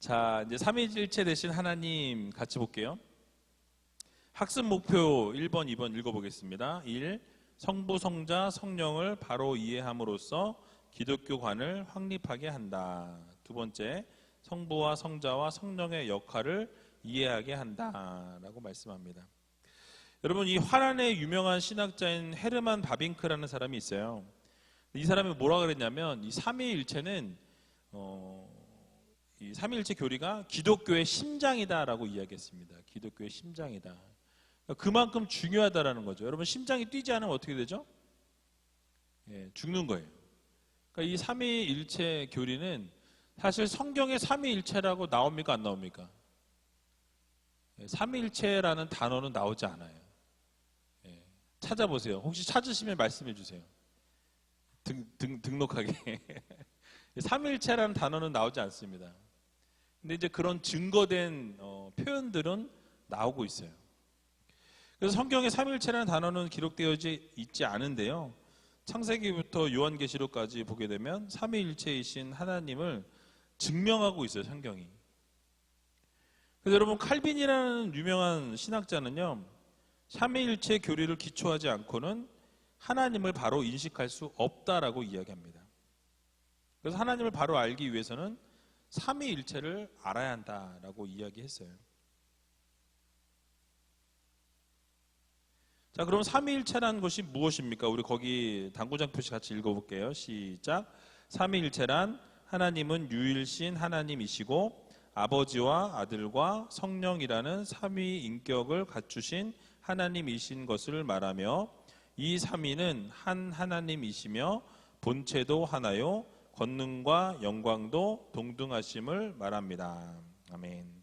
자, 이제 삼위일체 되신 하나님 같이 볼게요. 학습 목표 1번, 2번 읽어보겠습니다. 1. 성부, 성자, 성령을 바로 이해함으로써 기독교관을 확립하게 한다. 두 번째, 성부와 성자와 성령의 역할을 이해하게 한다 라고 말씀합니다. 여러분, 이 화란의 유명한 신학자인 헤르만 바빙크라는 사람이 있어요. 이 사람이 뭐라 그랬냐면, 이 삼위일체는 이 삼위일체 교리가 기독교의 심장이다라고 이야기했습니다. 기독교의 심장이다. 그만큼 중요하다라는 거죠. 여러분, 심장이 뛰지 않으면 어떻게 되죠? 죽는 거예요. 그러니까 이 삼위일체 교리는 사실 성경에 삼위일체라고 나옵니까, 안 나옵니까? 삼위일체라는 단어는 나오지 않아요. 찾아보세요. 혹시 찾으시면 말씀해 주세요. 등록하게. 삼위일체라는 단어는 나오지 않습니다. 근데 이제 그런 증거된 표현들은 나오고 있어요. 그래서 성경에 삼위일체라는 단어는 기록되어 있지 않은데요. 창세기부터 요한계시록까지 보게 되면 삼위일체이신 하나님을 증명하고 있어요, 성경이. 그래서 여러분, 칼빈이라는 유명한 신학자는요, 삼위일체 교리를 기초하지 않고는 하나님을 바로 인식할 수 없다라고 이야기합니다. 그래서 하나님을 바로 알기 위해서는 삼위일체를 알아야 한다라고 이야기했어요. 자, 그럼 삼위일체란 것이 무엇입니까? 우리 거기 당구장 표시 같이 읽어볼게요. 시작. 삼위일체란 하나님은 유일신 하나님이시고 아버지와 아들과 성령이라는 삼위인격을 갖추신 하나님이신 것을 말하며, 이 삼위는 한 하나님이시며 본체도 하나요 권능과 영광도 동등하심을 말합니다. 아멘.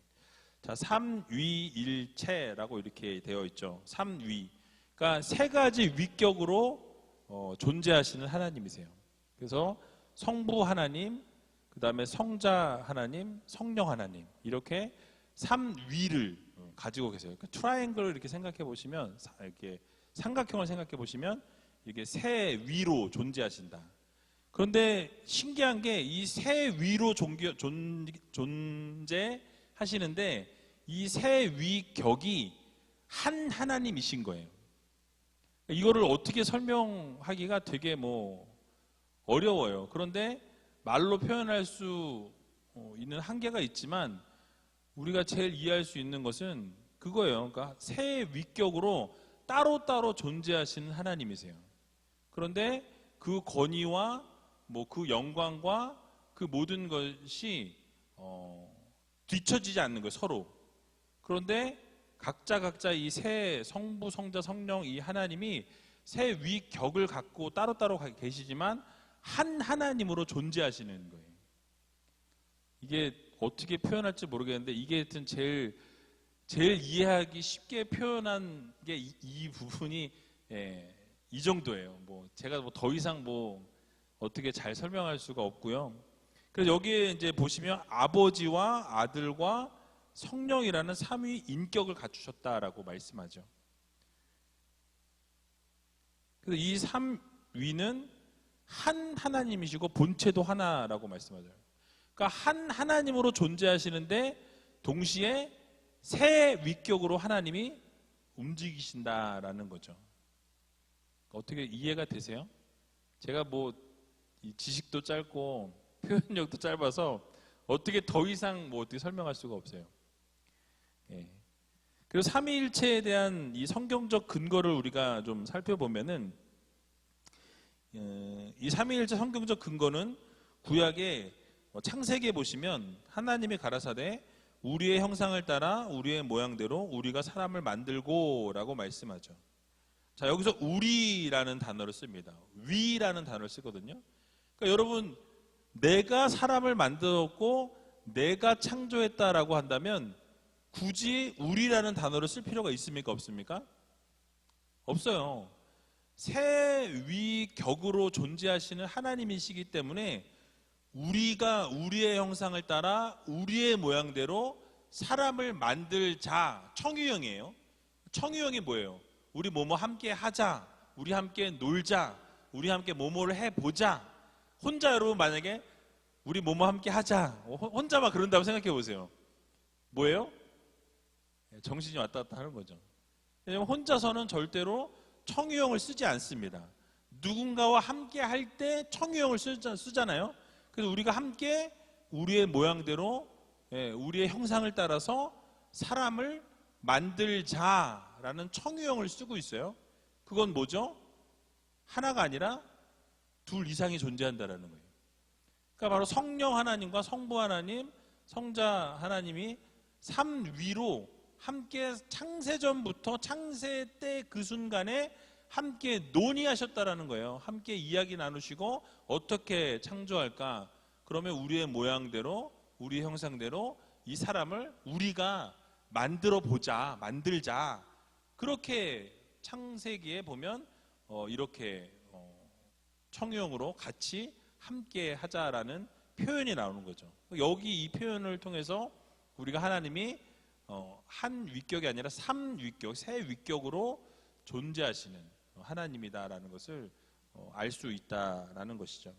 자, 삼위일체라고 이렇게 되어 있죠. 삼위. 그러니까 세 가지 위격으로 존재하시는 하나님이세요. 그래서 성부 하나님, 그 다음에 성자 하나님, 성령 하나님, 이렇게 삼위를 가지고 계세요. 그러니까 트라이앵글을 이렇게 생각해 보시면, 이렇게 삼각형을 생각해 보시면 이게 세 위로 존재하신다. 그런데 신기한 게 이 세 위로 존재하시는데 이 세 위격이 한 하나님이신 거예요. 이거를 어떻게 설명하기가 되게 어려워요. 그런데 말로 표현할 수 있는 한계가 있지만 우리가 제일 이해할 수 있는 것은 그거예요. 그러니까 세 위격으로 따로따로 존재하시는 하나님이세요. 그런데 그 권위와 그 영광과 그 모든 것이 뒤처지지 않는 거예요, 서로. 그런데 각자 이 세 성부, 성자, 성령, 이 하나님이 세 위격을 갖고 따로따로 계시지만 한 하나님으로 존재하시는 거예요. 이게 어떻게 표현할지 모르겠는데, 이게 하여튼 제일 이해하기 쉽게 표현한 게 이 부분이 이 정도예요. 제가 더 이상 어떻게 잘 설명할 수가 없고요. 그래서 여기에 이제 보시면 아버지와 아들과 성령이라는 삼위 인격을 갖추셨다라고 말씀하죠. 그래서 이 삼위는 한 하나님이시고 본체도 하나라고 말씀하죠. 그러니까 한 하나님으로 존재하시는데 동시에 세 위격으로 하나님이 움직이신다라는 거죠. 어떻게 이해가 되세요? 제가 이 지식도 짧고 표현력도 짧아서 어떻게 더 이상 어떻게 설명할 수가 없어요. 그리고 삼위일체에 대한 이 성경적 근거를 우리가 좀 살펴보면은, 이 삼위일체 성경적 근거는 구약의 창세기에 보시면 하나님이 가라사대 우리의 형상을 따라 우리의 모양대로 우리가 사람을 만들고라고 말씀하죠. 자, 여기서 우리라는 단어를 씁니다. 위라는 단어를 쓰거든요. 그러니까 여러분, 내가 사람을 만들었고 내가 창조했다라고 한다면 굳이 우리라는 단어를 쓸 필요가 있습니까, 없습니까? 없어요. 세 위격으로 존재하시는 하나님이시기 때문에 우리가 우리의 형상을 따라 우리의 모양대로 사람을 만들자, 청유형이에요. 청유형이 뭐예요? 우리 뭐뭐 함께 하자, 우리 함께 놀자, 우리 함께 뭐뭐를 해보자. 혼자 여러분 만약에 우리 뭐뭐 함께 하자. 혼자만 그런다고 생각해 보세요. 뭐예요? 정신이 왔다 갔다 하는 거죠. 왜냐면 혼자서는 절대로 청유형을 쓰지 않습니다. 누군가와 함께 할 때 청유형을 쓰잖아요. 그래서 우리가 함께 우리의 모양대로, 우리의 형상을 따라서 사람을 만들자라는 청유형을 쓰고 있어요. 그건 뭐죠? 하나가 아니라 둘 이상이 존재한다라는 거예요. 그러니까 바로 성령 하나님과 성부 하나님, 성자 하나님이 삼위로 함께 창세전부터 창세 때 그 순간에 함께 논의하셨다라는 거예요. 함께 이야기 나누시고 어떻게 창조할까? 그러면 우리의 모양대로, 우리의 형상대로 이 사람을 우리가 만들어 보자, 만들자. 그렇게 창세기에 보면 이렇게 청유형으로 같이 함께 하자라는 표현이 나오는 거죠. 여기 이 표현을 통해서 우리가 하나님이 한 위격이 아니라 삼위격, 세 위격으로 존재하시는 하나님이다라는 것을 알 수 있다라는 것이죠.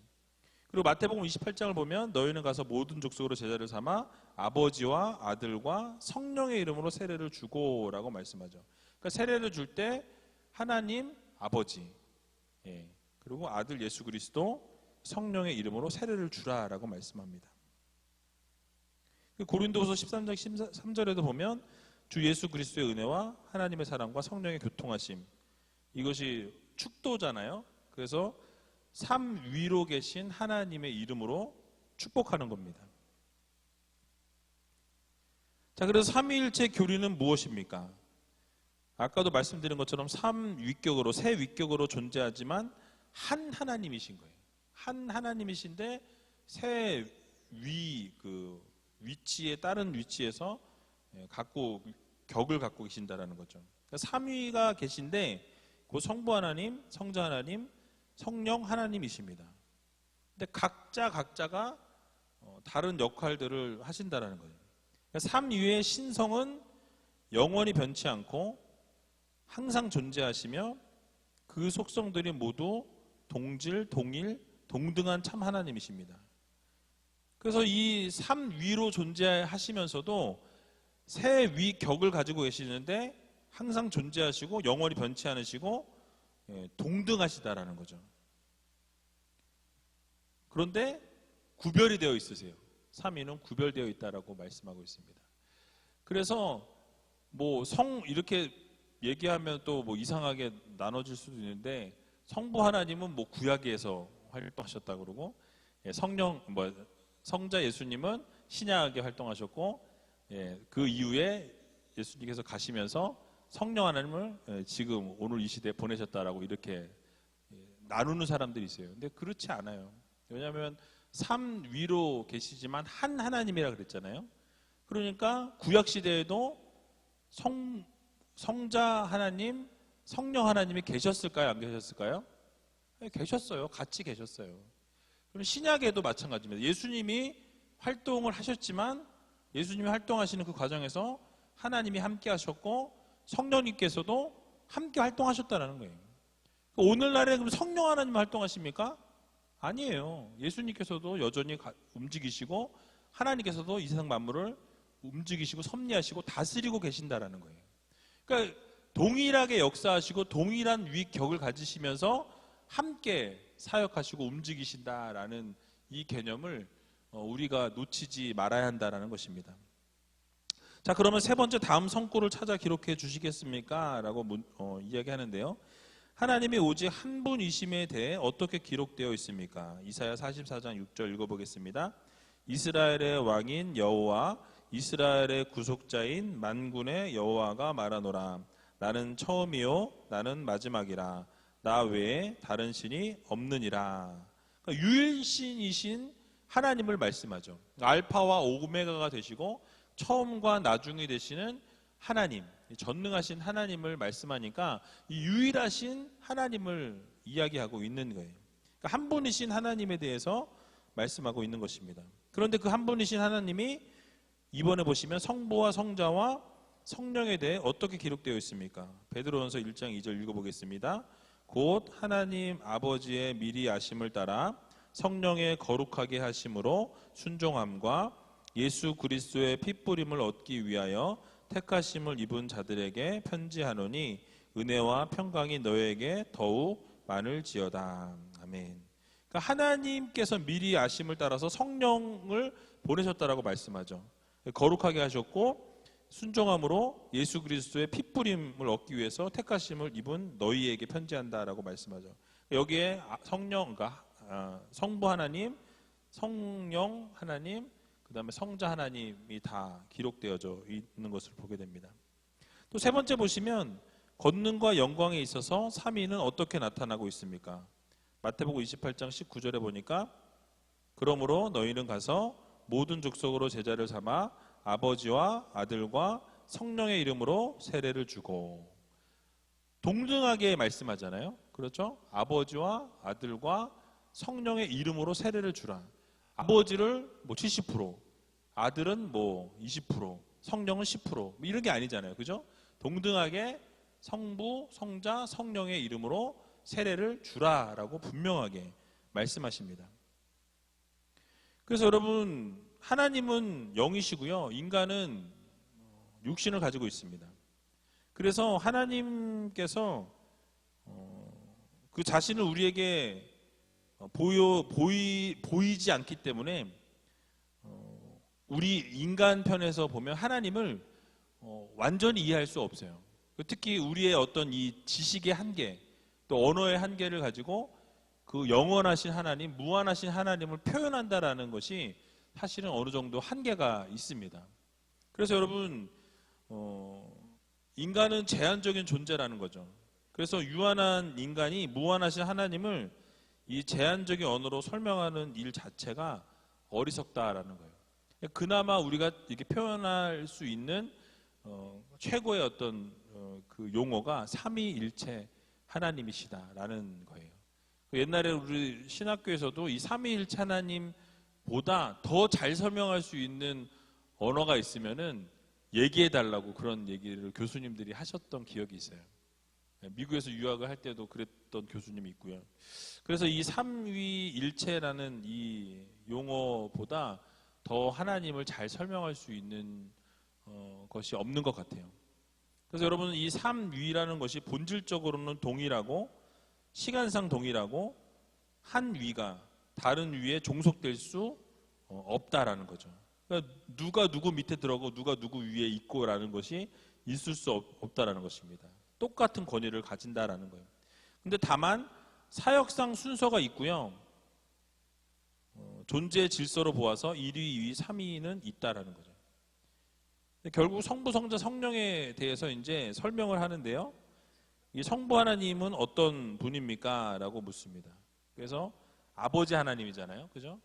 그리고 마태복음 28장을 보면 너희는 가서 모든 족속으로 제자를 삼아 아버지와 아들과 성령의 이름으로 세례를 주고라고 말씀하죠. 그러니까 세례를 줄 때 하나님, 아버지, 그리고 아들 예수 그리스도, 성령의 이름으로 세례를 주라라고 말씀합니다. 고린도후서 13장 13절에도 보면 주 예수 그리스도의 은혜와 하나님의 사랑과 성령의 교통하심, 이것이 축도잖아요. 그래서 삼위로 계신 하나님의 이름으로 축복하는 겁니다. 자, 그래서 삼위일체 교리는 무엇입니까? 아까도 말씀드린 것처럼 삼위격으로, 세 위격으로 존재하지만 한 하나님이신 거예요. 한 하나님이신데 세 위치에, 다른 위치에서 격을 갖고 계신다라는 거죠. 그러니까 삼위가 계신데 그 성부 하나님, 성자 하나님, 성령 하나님이십니다. 근데 각자가 다른 역할들을 하신다라는 거예요. 그러니까 삼위의 신성은 영원히 변치 않고 항상 존재하시며 그 속성들이 모두 동질, 동일, 동등한 참 하나님이십니다. 그래서 이 삼위로 존재하시면서도 세 위격을 가지고 계시는데 항상 존재하시고 영원히 변치 않으시고 동등하시다라는 거죠. 그런데 구별이 되어 있으세요. 삼위는 구별되어 있다라고 말씀하고 있습니다. 그래서 이렇게 얘기하면 또 이상하게 나눠질 수도 있는데 성부 하나님은 구약에서 활동하셨다 그러고 성자 예수님은 신약에 활동하셨고 그 이후에 예수님께서 가시면서 성령 하나님을 지금 오늘 이 시대에 보내셨다라고 이렇게 나누는 사람들이 있어요. 근데 그렇지 않아요. 왜냐하면 삼위로 계시지만 한 하나님이라 그랬잖아요. 그러니까 구약 시대에도 성자 하나님, 성령 하나님이 계셨을까요? 안 계셨을까요? 계셨어요. 같이 계셨어요. 그럼 신약에도 마찬가지입니다. 예수님이 활동을 하셨지만 예수님이 활동하시는 그 과정에서 하나님이 함께 하셨고 성령님께서도 함께 활동하셨다는 거예요. 오늘날에 그럼 성령 하나님 활동하십니까? 아니에요. 예수님께서도 여전히 움직이시고 하나님께서도 이 세상 만물을 움직이시고 섭리하시고 다스리고 계신다라는 거예요. 그러니까 동일하게 역사하시고 동일한 위격을 가지시면서 함께 사역하시고 움직이신다라는 이 개념을 우리가 놓치지 말아야 한다라는 것입니다. 자, 그러면 세 번째 다음 성구를 찾아 기록해 주시겠습니까? 라고 이야기하는데요. 하나님이 오직 한 분이심에 대해 어떻게 기록되어 있습니까? 이사야 44장 6절 읽어보겠습니다. 이스라엘의 왕인 여호와, 이스라엘의 구속자인 만군의 여호와가 말하노라. 나는 처음이요 나는 마지막이라. 나 외에 다른 신이 없느니라. 그러니까 유일신이신 하나님을 말씀하죠. 알파와 오메가가 되시고 처음과 나중이 되시는 하나님, 전능하신 하나님을 말씀하니까 이 유일하신 하나님을 이야기하고 있는 거예요. 그러니까 한 분이신 하나님에 대해서 말씀하고 있는 것입니다. 그런데 그 한 분이신 하나님이 이번에 보시면 성부와 성자와 성령에 대해 어떻게 기록되어 있습니까? 베드로전서 1장 2절 읽어보겠습니다. 곧 하나님 아버지의 미리 아심을 따라 성령의 거룩하게 하심으로 순종함과 예수 그리스도의 핏부림을 얻기 위하여 택하심을 입은 자들에게 편지하노니 은혜와 평강이 너에게 더욱 많을지어다. 아멘. 그러니까 하나님께서 미리 아심을 따라서 성령을 보내셨다라고 말씀하죠. 거룩하게 하셨고 순종함으로 예수 그리스도의 핏부림을 얻기 위해서 택하심을 입은 너희에게 편지한다라고 말씀하죠. 여기에 성령, 그러니까 성부 하나님, 성령 하나님, 그 다음에 성자 하나님이 다 기록되어져 있는 것을 보게 됩니다. 또 세 번째 보시면 권능과 영광에 있어서 삼위는 어떻게 나타나고 있습니까? 마태복음 28장 19절에 보니까 그러므로 너희는 가서 모든 족속으로 제자를 삼아 아버지와 아들과 성령의 이름으로 세례를 주고, 동등하게 말씀하잖아요. 그렇죠? 아버지와 아들과 성령의 이름으로 세례를 주라. 아버지를 뭐 70%, 아들은 뭐 20%, 성령은 10%, 뭐 이런 게 아니잖아요. 그죠? 동등하게 성부, 성자, 성령의 이름으로 세례를 주라라고 분명하게 말씀하십니다. 그래서 여러분, 하나님은 영이시고요, 인간은 육신을 가지고 있습니다. 그래서 하나님께서 그 자신을 우리에게 보이지 않기 때문에 우리 인간 편에서 보면 하나님을 완전히 이해할 수 없어요. 특히 우리의 어떤 이 지식의 한계, 또 언어의 한계를 가지고 그 영원하신 하나님, 무한하신 하나님을 표현한다라는 것이 사실은 어느 정도 한계가 있습니다. 그래서 여러분, 인간은 제한적인 존재라는 거죠. 그래서 유한한 인간이 무한하신 하나님을 이 제한적인 언어로 설명하는 일 자체가 어리석다라는 거예요. 그나마 우리가 이렇게 표현할 수 있는 최고의 어떤 그 용어가 삼위일체 하나님이시다라는 거예요. 옛날에 우리 신학교에서도 이 삼위일체 하나님보다 더 잘 설명할 수 있는 언어가 있으면은 얘기해달라고 그런 얘기를 교수님들이 하셨던 기억이 있어요. 미국에서 유학을 할 때도 그랬던 교수님이 있고요. 그래서 이 삼위일체라는 이 용어보다 더 하나님을 잘 설명할 수 있는 것이 없는 것 같아요. 그래서 여러분, 이 삼위라는 것이 본질적으로는 동일하고 시간상 동일하고 한 위가 다른 위에 종속될 수 없다라는 거죠. 그러니까 누가 누구 밑에 들어가고 누가 누구 위에 있고라는 것이 있을 수 없다라는 것입니다. 똑같은 권위를 가진다라는 거예요. 근데 다만 사역상 순서가 있고요. 존재의 질서로 보아서 1위, 2위, 3위는 있다라는 거죠. 결국 성부, 성자, 성령에 대해서 이제 설명을 하는데요. 이 성부 하나님은 어떤 분입니까? 라고 묻습니다. 그래서 아버지 하나님이잖아요. 그죠?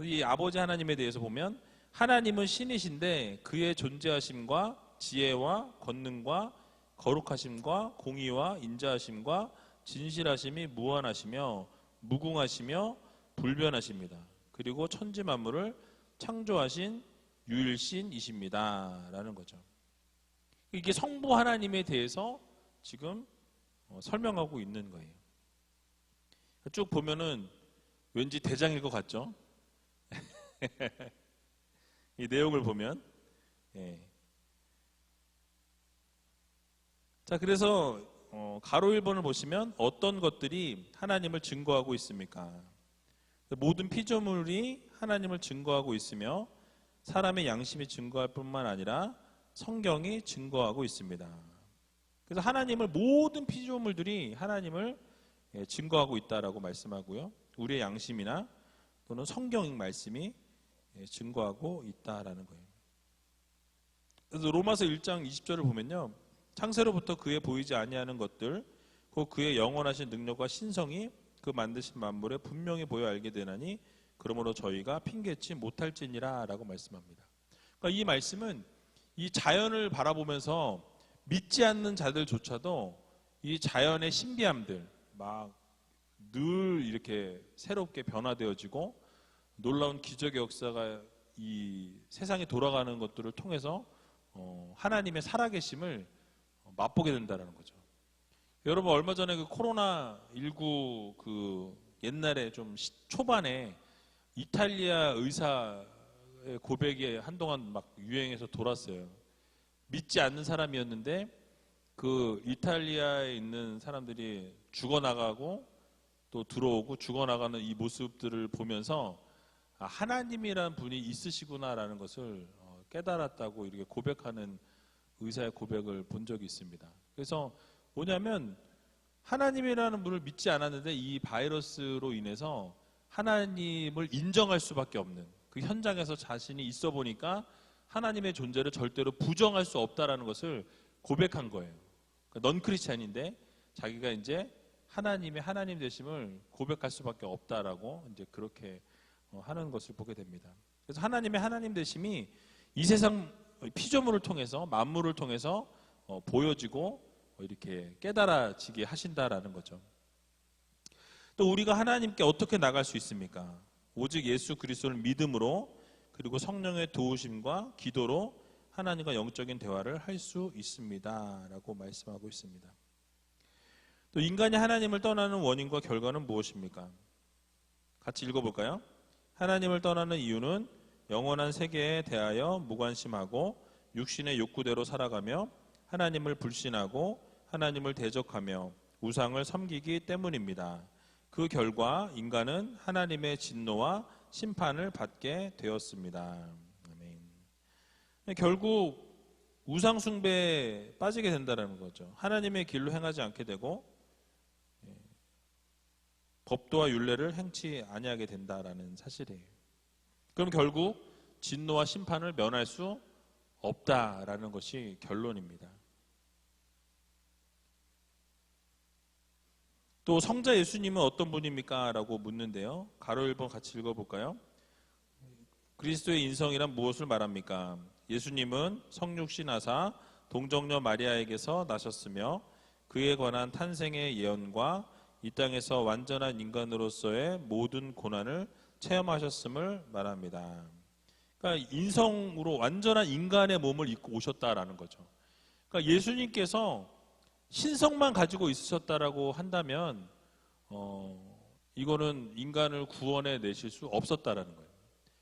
이 아버지 하나님에 대해서 보면 하나님은 신이신데 그의 존재하심과 지혜와 권능과 거룩하심과 공의와 인자하심과 진실하심이 무한하시며 무궁하시며 불변하십니다. 그리고 천지 만물을 창조하신 유일신이십니다. 라는 거죠. 이게 성부 하나님에 대해서 지금 설명하고 있는 거예요. 쭉 보면은 왠지 대장일 것 같죠? 이 내용을 보면. 예. 자, 그래서 가로 1번을 보시면 어떤 것들이 하나님을 증거하고 있습니까? 모든 피조물이 하나님을 증거하고 있으며 사람의 양심이 증거할 뿐만 아니라 성경이 증거하고 있습니다. 그래서 하나님을, 모든 피조물들이 하나님을 증거하고 있다라고 말씀하고요. 우리의 양심이나 또는 성경 말씀이 증거하고 있다라는 거예요. 그래서 로마서 1장 20절을 보면요. 창세로부터 그의 보이지 아니하는 것들, 곧 그의 영원하신 능력과 신성이 그 만드신 만물에 분명히 보여 알게 되나니 그러므로 저희가 핑계치 못할지니라 라고 말씀합니다. 그러니까 이 말씀은 이 자연을 바라보면서 믿지 않는 자들조차도 이 자연의 신비함들, 막 늘 이렇게 새롭게 변화되어지고 놀라운 기적의 역사가 이 세상이 돌아가는 것들을 통해서 하나님의 살아계심을 맛보게 된다는 거죠. 여러분, 얼마 전에 그 코로나19 그 옛날에 좀 초반에 이탈리아 의사의 고백이 한동안 막 유행해서 돌았어요. 믿지 않는 사람이었는데 그 이탈리아에 있는 사람들이 죽어나가고 또 들어오고 죽어나가는 이 모습들을 보면서 하나님이란 분이 있으시구나라는 것을 깨달았다고 이렇게 고백하는 의사의 고백을 본 적이 있습니다. 그래서 뭐냐면 하나님이라는 분을 믿지 않았는데 이 바이러스로 인해서 하나님을 인정할 수밖에 없는 그 현장에서 자신이 있어 보니까 하나님의 존재를 절대로 부정할 수 없다라는 것을 고백한 거예요. 그러니까 넌 크리스찬인데 자기가 이제 하나님의 하나님 되심을 고백할 수밖에 없다라고 이제 그렇게 하는 것을 보게 됩니다. 그래서 하나님의 하나님 되심이 이 세상 피조물을 통해서 만물을 통해서 보여지고 이렇게 깨달아지게 하신다라는 거죠. 또 우리가 하나님께 어떻게 나갈 수 있습니까? 오직 예수 그리스도를 믿음으로 그리고 성령의 도우심과 기도로 하나님과 영적인 대화를 할 수 있습니다 라고 말씀하고 있습니다. 또 인간이 하나님을 떠나는 원인과 결과는 무엇입니까? 같이 읽어볼까요? 하나님을 떠나는 이유는 영원한 세계에 대하여 무관심하고 육신의 욕구대로 살아가며 하나님을 불신하고 하나님을 대적하며 우상을 섬기기 때문입니다. 그 결과 인간은 하나님의 진노와 심판을 받게 되었습니다. 아멘. 결국 우상 숭배에 빠지게 된다는 거죠. 하나님의 길로 행하지 않게 되고 법도와 율례를 행치 아니하게 된다라는 사실이에요. 그럼 결국 진노와 심판을 면할 수 없다라는 것이 결론입니다. 또 성자 예수님은 어떤 분입니까? 라고 묻는데요. 가로 1번 같이 읽어볼까요? 그리스도의 인성이란 무엇을 말합니까? 예수님은 성육신 하사 동정녀 마리아에게서 나셨으며 그에 관한 탄생의 예언과 이 땅에서 완전한 인간으로서의 모든 고난을 체험하셨음을 말합니다. 그러니까 인성으로 완전한 인간의 몸을 입고 오셨다라는 거죠. 그러니까 예수님께서 신성만 가지고 있으셨다라고 한다면 이거는 인간을 구원해 내실 수 없었다라는 거예요.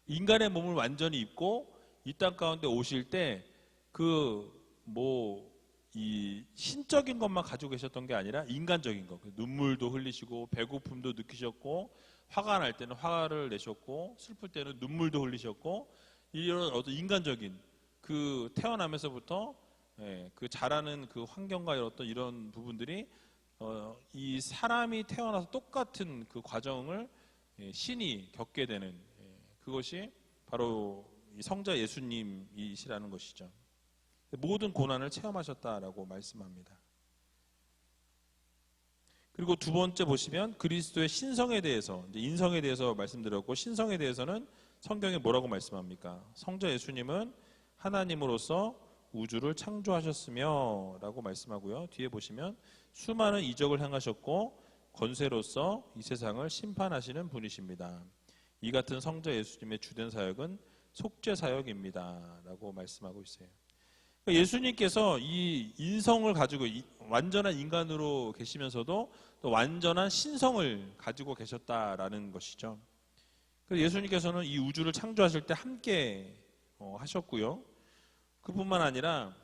인간의 몸을 완전히 입고 이 땅 가운데 오실 때 이 신적인 것만 가지고 계셨던 게 아니라 인간적인 것, 눈물도 흘리시고 배고픔도 느끼셨고 화가 날 때는 화를 내셨고 슬플 때는 눈물도 흘리셨고 이런 어떤 인간적인 그 태어나면서부터 그 자라는 그 환경과 이런 부분들이 이 사람이 태어나서 똑같은 그 과정을 신이 겪게 되는 그것이 바로 이 성자 예수님이시라는 것이죠. 모든 고난을 체험하셨다라고 말씀합니다. 그리고 두 번째 보시면 그리스도의 신성에 대해서 이제 인성에 대해서 말씀드렸고 신성에 대해서는 성경에 뭐라고 말씀합니까? 성자 예수님은 하나님으로서 우주를 창조하셨으며 라고 말씀하고요. 뒤에 보시면 수많은 이적을 행하셨고 권세로서 이 세상을 심판하시는 분이십니다. 이 같은 성자 예수님의 주된 사역은 속죄 사역입니다 라고 말씀하고 있어요. 예수님께서 이 인성을 가지고 완전한 인간으로 계시면서도 또 완전한 신성을 가지고 계셨다라는 것이죠. 그래서 예수님께서는 이 우주를 창조하실 때 함께 하셨고요. 그뿐만 아니라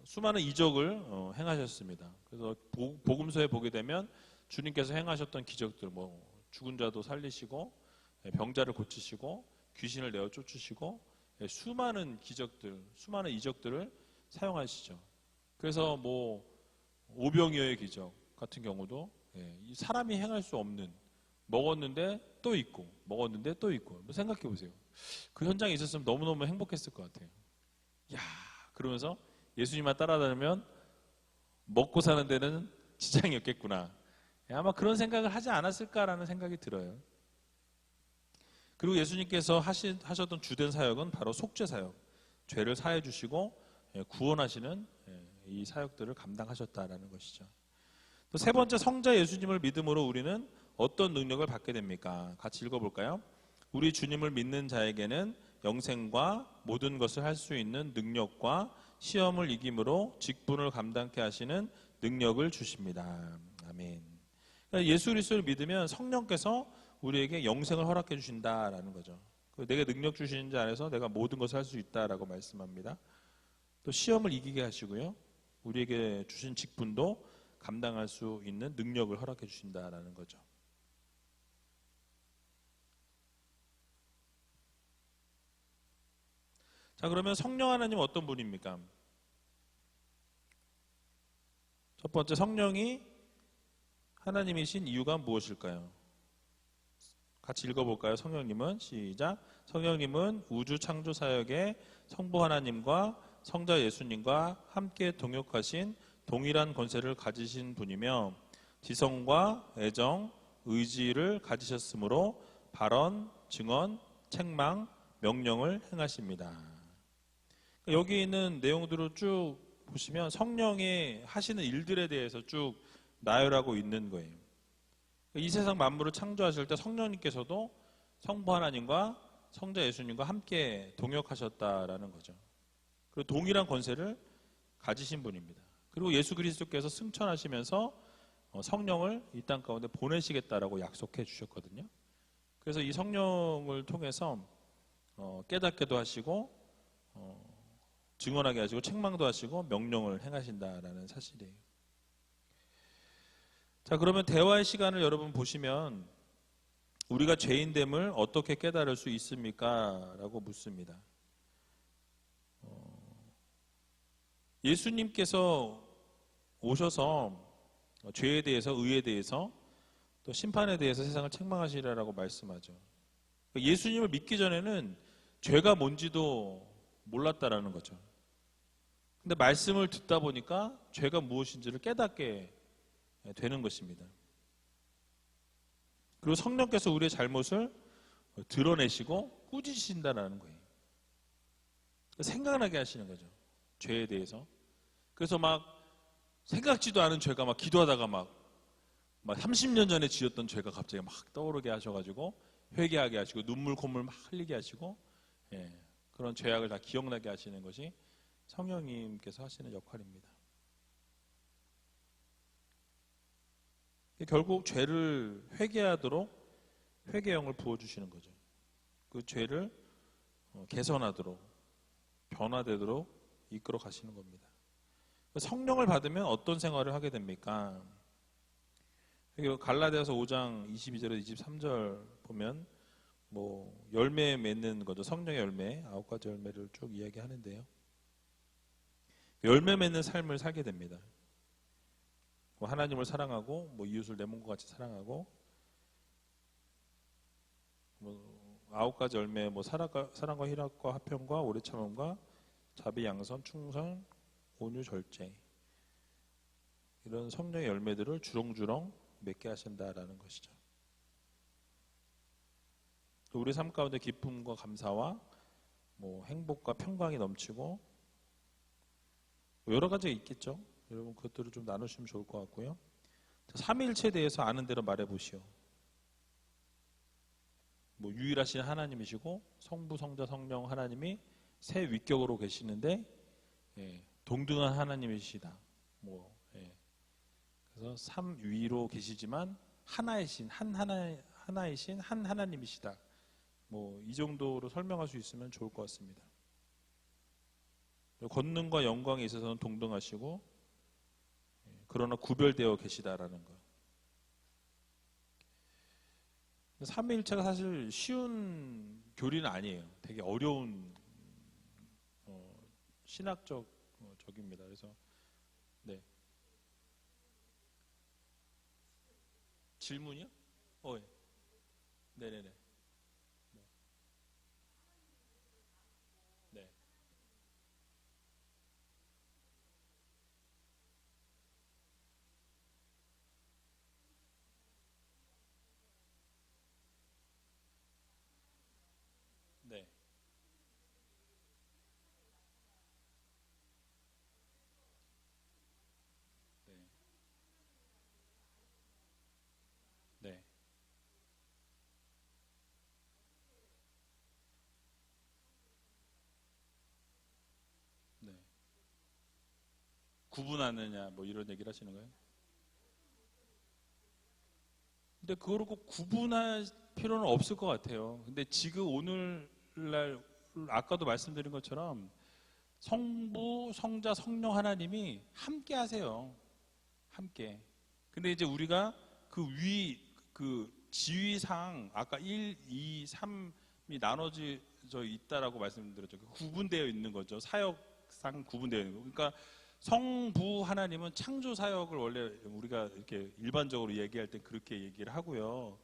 수많은 이적을 행하셨습니다. 그래서 복음서에 보게 되면 주님께서 행하셨던 기적들, 죽은 자도 살리시고 병자를 고치시고 귀신을 내어 쫓으시고 수많은 기적들, 수많은 이적들을 사용하시죠. 그래서 오병이어의 기적 같은 경우도 사람이 행할 수 없는 먹었는데 또 있고 먹었는데 또 있고 생각해 보세요. 그 현장에 있었으면 너무너무 행복했을 것 같아요. 야, 그러면서 예수님만 따라다니면 먹고 사는 데는 지장이 없겠구나. 아마 그런 생각을 하지 않았을까라는 생각이 들어요. 그리고 예수님께서 하셨던 주된 사역은 바로 속죄 사역, 죄를 사해 주시고 구원하시는 이 사역들을 감당하셨다라는 것이죠. 또 세 번째, 성자 예수님을 믿음으로 우리는 어떤 능력을 받게 됩니까? 같이 읽어볼까요? 우리 주님을 믿는 자에게는 영생과 모든 것을 할 수 있는 능력과 시험을 이김으로 직분을 감당케 하시는 능력을 주십니다. 아멘. 예수 그리스도를 믿으면 성령께서 우리에게 영생을 허락해 주신다라는 거죠. 내게 능력 주시는 자 안에서 내가 모든 것을 할 수 있다라고 말씀합니다. 또 시험을 이기게 하시고요. 우리에게 주신 직분도 감당할 수 있는 능력을 허락해 주신다라는 거죠. 자, 그러면 성령 하나님은 어떤 분입니까? 첫 번째, 성령이 하나님이신 이유가 무엇일까요? 같이 읽어볼까요? 성령님은 시작. 성령님은 우주 창조 사역에 성부 하나님과 성자 예수님과 함께 동역하신 동일한 권세를 가지신 분이며 지성과 애정, 의지를 가지셨으므로 발언, 증언, 책망, 명령을 행하십니다. 여기 있는 내용들을 쭉 보시면 성령이 하시는 일들에 대해서 쭉 나열하고 있는 거예요. 이 세상 만물을 창조하실 때 성령님께서도 성부 하나님과 성자 예수님과 함께 동역하셨다라는 거죠. 그리고 동일한 권세를 가지신 분입니다. 그리고 예수 그리스도께서 승천하시면서 성령을 이 땅 가운데 보내시겠다라고 약속해 주셨거든요. 그래서 이 성령을 통해서 깨닫게도 하시고 증언하게 하시고 책망도 하시고 명령을 행하신다라는 사실이에요. 자, 그러면 대화의 시간을 여러분 보시면 우리가 죄인됨을 어떻게 깨달을 수 있습니까? 라고 묻습니다. 예수님께서 오셔서 죄에 대해서, 의에 대해서, 또 심판에 대해서 세상을 책망하시리라고 말씀하죠. 예수님을 믿기 전에는 죄가 뭔지도 몰랐다라는 거죠. 근데 말씀을 듣다 보니까 죄가 무엇인지를 깨닫게 되는 것입니다. 그리고 성령께서 우리의 잘못을 드러내시고 꾸짖으신다는 거예요. 생각나게 하시는 거죠. 죄에 대해서. 그래서 막 생각지도 않은 죄가 막 기도하다가 막 30년 전에 지었던 죄가 갑자기 막 떠오르게 하셔가지고 회개하게 하시고 눈물 콧물 막 흘리게 하시고 그런 죄악을 다 기억나게 하시는 것이 성령님께서 하시는 역할입니다. 결국 죄를 회개하도록 회개형을 부어주시는 거죠. 그 죄를 개선하도록 변화되도록 이끌어 가시는 겁니다. 성령을 받으면 어떤 생활을 하게 됩니까? 갈라디아서 5장 22절에서 23절 보면 열매 맺는 거죠. 성령의 열매, 9가지 열매를 쭉 이야기하는데요. 열매 맺는 삶을 살게 됩니다. 하나님을 사랑하고 이웃을 내 몸과 같이 사랑하고 9가지 열매 사랑과 희락과 화평과 오래 참음과 자비 양선 충성 온유 절제 이런 성령의 열매들을 주렁주렁 맺게 하신다라는 것이죠. 우리 삶 가운데 기쁨과 감사와 행복과 평강이 넘치고 여러 가지가 있겠죠. 여러분 그것들을 좀 나누시면 좋을 것 같고요. 삼위일체에 대해서 아는 대로 말해보시오. 유일하신 하나님이시고 성부, 성자, 성령 하나님이 세 위격으로 계시는데 동등한 하나님이시다. 그래서 삼위로 계시지만 하나이신 하나이신 한 하나님이시다. 이 정도로 설명할 수 있으면 좋을 것 같습니다. 권능과 영광에 있어서는 동등하시고 그러나 구별되어 계시다라는 것. 삼위일체가 사실 쉬운 교리는 아니에요. 되게 어려운 신학적 적입니다. 그래서 네. 질문이요? 예. 네네네. 네. 네. 네. 네. 네. 구분하느냐 이런 얘기를 하시는 거예요? 근데 그거를 꼭 구분할 필요는 없을 것 같아요. 근데 지금 오늘날 아까도 말씀드린 것처럼 성부, 성자, 성령 하나님이 함께 하세요. 함께. 근데 이제 우리가 그 지위상 아까 1, 2, 3이 나눠져 있다라고 말씀드렸죠. 구분되어 있는 거죠. 사역상 구분되어 있는 거. 그러니까 성부 하나님은 창조 사역을 원래 우리가 이렇게 일반적으로 얘기할 때 그렇게 얘기를 하고요.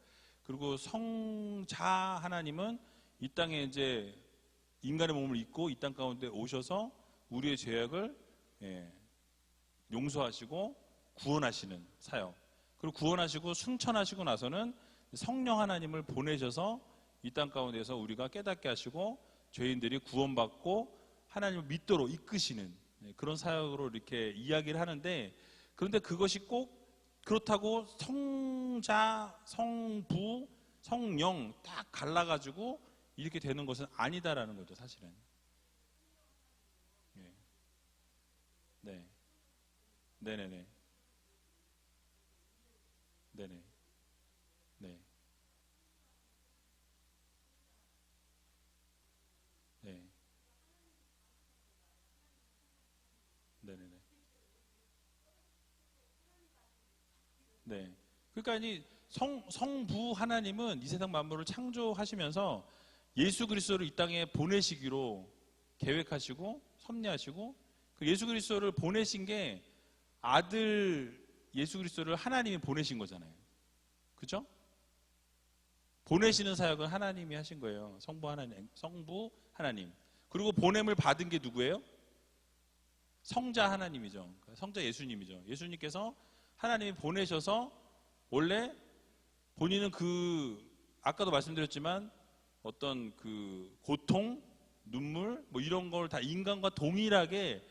그리고 성자 하나님은 이 땅에 이제 인간의 몸을 입고 이 땅 가운데 오셔서 우리의 죄악을 용서하시고 구원하시는 사역. 그리고 구원하시고 승천하시고 나서는 성령 하나님을 보내셔서 이 땅 가운데서 우리가 깨닫게 하시고 죄인들이 구원받고 하나님을 믿도록 이끄시는 그런 사역으로 이렇게 이야기를 하는데, 그런데 그것이 꼭 그렇다고 성자, 성부, 성령 딱 갈라가지고 이렇게 되는 것은 아니다라는 거죠, 사실은. 네. 네네네. 네네. 네. 네. 네네네. 네. 그러니까 이 성부 하나님은 이 세상 만물을 창조하시면서 예수 그리스도를 이 땅에 보내시기로 계획하시고 섭리하시고, 그 예수 그리스도를 보내신 게 아들 예수 그리스도를 하나님이 보내신 거잖아요. 그죠? 보내시는 사역은 하나님이 하신 거예요. 성부 하나님. 그리고 보냄을 받은 게 누구예요? 성자 하나님이죠. 성자 예수님이죠. 예수님께서 하나님이 보내셔서 원래 본인은 아까도 말씀드렸지만 어떤 그 고통, 눈물 뭐 이런 걸 다 인간과 동일하게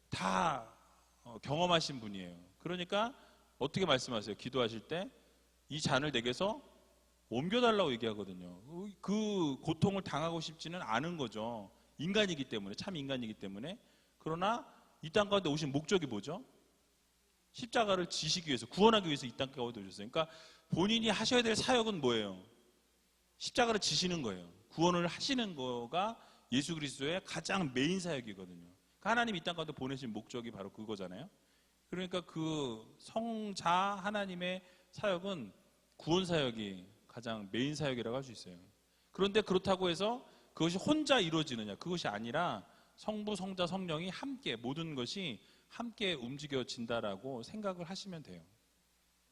다 경험하신 분이에요. 그러니까 어떻게 말씀하세요? 기도하실 때 이 잔을 내게서 옮겨달라고 얘기하거든요. 그 고통을 당하고 싶지는 않은 거죠. 인간이기 때문에, 참 인간이기 때문에. 그러나 이 땅 가운데 오신 목적이 뭐죠? 십자가를 지시기 위해서, 구원하기 위해서 이 땅 가운데 오셨어요. 그러니까 본인이 하셔야 될 사역은 뭐예요? 십자가를 지시는 거예요. 구원을 하시는 거가 예수 그리스도의 가장 메인 사역이거든요. 그러니까 하나님이 이 땅 가운데 보내신 목적이 바로 그거잖아요. 그러니까 그 성자 하나님의 사역은 구원 사역이 가장 메인 사역이라고 할 수 있어요. 그런데 그렇다고 해서 그것이 혼자 이루어지느냐? 그것이 아니라 성부, 성자, 성령이 함께, 모든 것이 함께 움직여진다라고 생각을 하시면 돼요.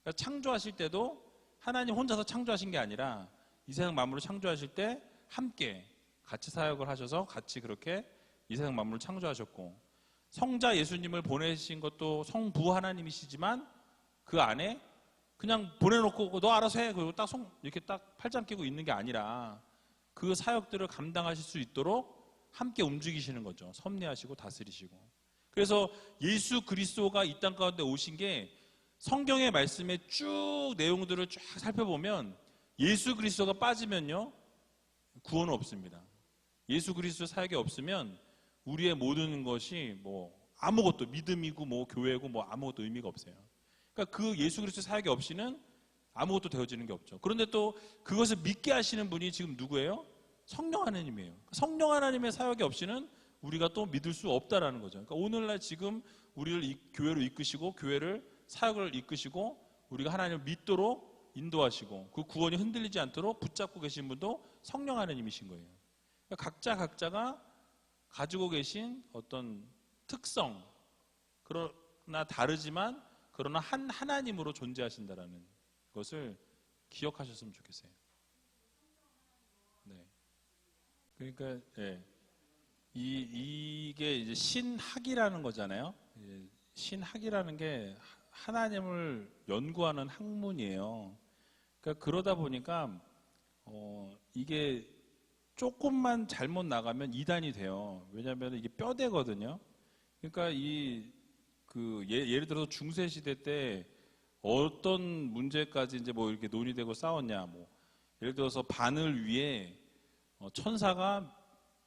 그러니까 창조하실 때도 하나님 혼자서 창조하신 게 아니라 이 세상 만물을 창조하실 때 함께 같이 사역을 하셔서 같이 그렇게 이 세상 만물을 창조하셨고, 성자 예수님을 보내신 것도 성부 하나님이시지만 그 안에 그냥 보내놓고 너 알아서 해 그리고 딱 이렇게 딱 팔짱 끼고 있는 게 아니라 그 사역들을 감당하실 수 있도록 함께 움직이시는 거죠. 섭리하시고 다스리시고. 그래서 예수 그리스도가 이 땅 가운데 오신 게 성경의 말씀의 쭉 내용들을 쫙 살펴보면 예수 그리스도가 빠지면요 구원은 없습니다. 예수 그리스도 사역이 없으면 우리의 모든 것이 뭐 아무것도, 믿음이고 뭐 교회고 뭐 아무것도 의미가 없어요. 그러니까 그 예수 그리스도 사역이 없이는 아무것도 되어지는 게 없죠. 그런데 또 그것을 믿게 하시는 분이 지금 누구예요? 성령 하나님이에요. 성령 하나님의 사역이 없이는 우리가 또 믿을 수 없다라는 거죠. 그러니까 오늘날 지금 우리를 교회로 이끄시고 교회를 사역을 이끄시고 우리가 하나님을 믿도록 인도하시고 그 구원이 흔들리지 않도록 붙잡고 계신 분도 성령 하나님이신 거예요. 그러니까 각자가 가지고 계신 어떤 특성, 그러나 다르지만 그러나 한 하나님으로 존재하신다라는 것을 기억하셨으면 좋겠어요. 네. 그러니까 이게 이제 신학이라는 거잖아요. 신학이라는 게 하나님을 연구하는 학문이에요. 그러니까 그러다 보니까 이게 조금만 잘못 나가면 이단이 돼요. 왜냐하면 이게 뼈대거든요. 그러니까 예를 들어서 중세 시대 때 어떤 문제까지 이제 뭐 이렇게 논의되고 싸웠냐, 뭐 예를 들어서 바늘 위에 천사가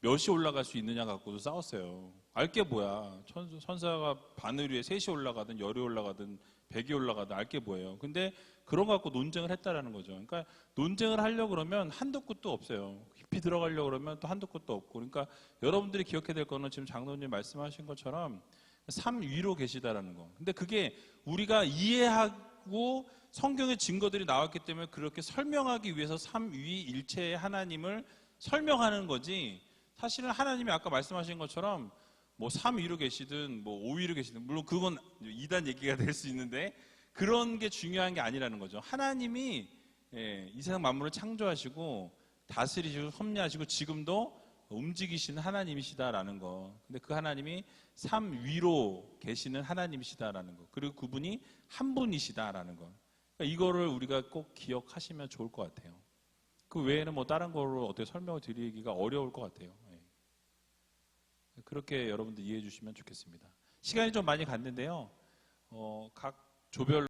몇이 올라갈 수 있느냐 갖고도 싸웠어요. 알게 뭐야. 천사가 바늘 위에 셋이 올라가든 열이 올라가든 100이 올라가도 알게 뭐예요. 근데 그런 거 갖고 논쟁을 했다라는 거죠. 그러니까 논쟁을 하려고 그러면 한도 끝도 없어요. 깊이 들어가려고 그러면 또 한도 끝도 없고. 그러니까 여러분들이 기억해야 될 거는 지금 장로님 말씀하신 것처럼 삶 위로 계시다라는 거. 근데 그게 우리가 이해하고 성경의 증거들이 나왔기 때문에 그렇게 설명하기 위해서 삶 위 일체의 하나님을 설명하는 거지. 사실은 하나님이 아까 말씀하신 것처럼 뭐 3 위로 계시든 뭐 5 위로 계시든 물론 그건 2단 얘기가 될 수 있는데 그런 게 중요한 게 아니라는 거죠. 하나님이 이 세상 만물을 창조하시고 다스리시고 섭리하시고 지금도 움직이시는 하나님이시다라는 거. 근데 그 하나님이 3 위로 계시는 하나님이시다라는 거. 그리고 그분이 한 분이시다라는 거. 그러니까 이거를 우리가 꼭 기억하시면 좋을 것 같아요. 그 외에는 뭐 다른 거로 어떻게 설명을 드리기가 어려울 것 같아요. 그렇게 여러분들 이해해 주시면 좋겠습니다. 시간이 좀 많이 갔는데요. 각 조별로